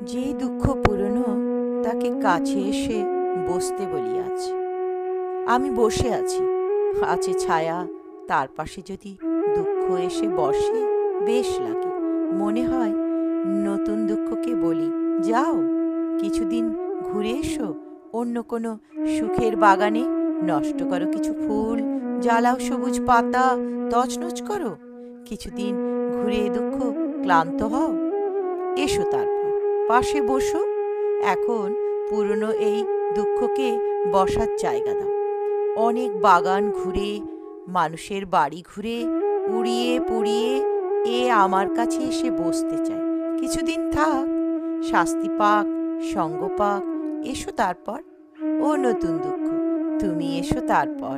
যে দুঃখ পুরনো তাকে কাছে এসে বসতে বলিয়াছ। আমি বসে আছি, আছে ছায়া, তার পাশে যদি দুঃখ এসে বসে বেশ লাগে। মনে হয় নতুন দুঃখকে বলি, যাও কিছুদিন ঘুরে এসো অন্য কোনো সুখের বাগানে, নষ্ট করো কিছু ফুল, জ্বালাও সবুজ পাতা, তছনছ করো কিছুদিন ঘুরে দুঃখ ক্লান্ত হও, এসো তারপর পাশে বসো। এখন পুরনো এই দুঃখকে বসার জায়গা দাও। অনেক বাগান ঘুরে, মানুষের বাড়ি ঘুরে, উড়িয়ে পুড়িয়ে এ আমার কাছে এসে বসতে চায়। কিছুদিন থাক, শাস্তি পাক, সঙ্গ পাক, এসো তারপর। ও নতুন দুঃখ, তুমি এসো তারপর।